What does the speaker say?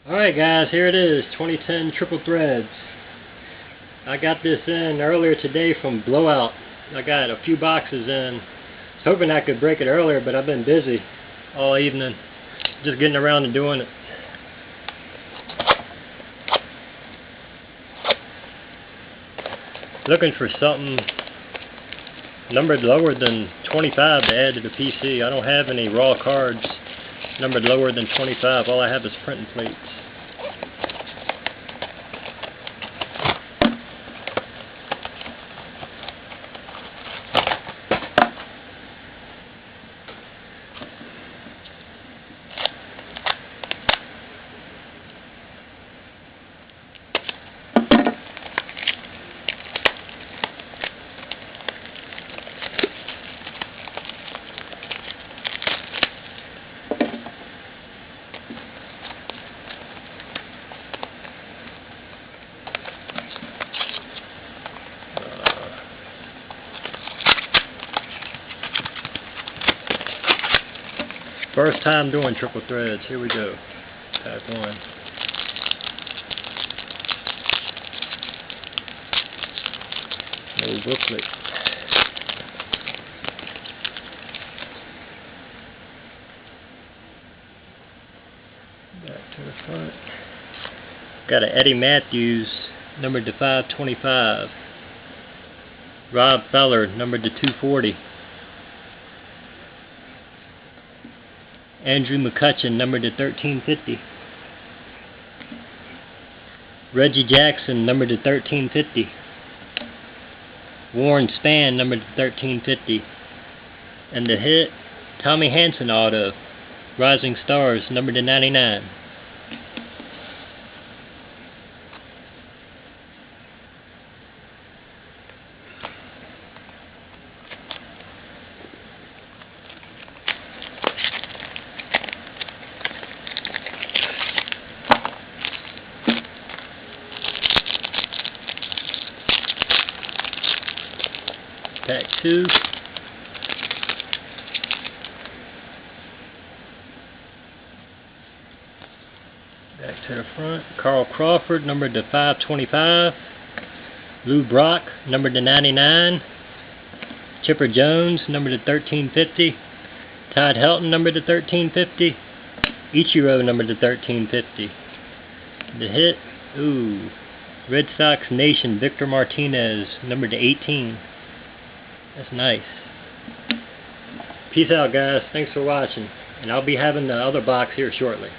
Alright guys, here it is, 2010 Triple Threads. I got this in earlier today from Blowout. I got a few boxes in. I was hoping I could break it earlier, but I've been busy all evening. Just getting around to doing it. Looking for something numbered lower than 25 to add to the PC. I don't have any raw cards numbered lower than 25. All I have is printing plates. First time doing triple threads. Here we go. Pack one. No booklet. Back to the front. Got an Eddie Matthews, numbered to 525. Rob Feller, numbered to 240. Andrew McCutcheon, numbered to 1350. Reggie Jackson, numbered to 1350. Warren Span, numbered to 1350. And the hit, Tommy Hanson auto, Rising Stars, numbered to 99. Pack two. Back to the front. Carl Crawford, numbered to 525. Lou Brock, numbered to 99. Chipper Jones, numbered to 1350. Todd Helton, numbered to 1350. Ichiro, numbered to 1350. The hit, Red Sox Nation, Victor Martinez, numbered to 18. That's nice. Peace out, guys. Thanks for watching. And I'll be having the other box here shortly.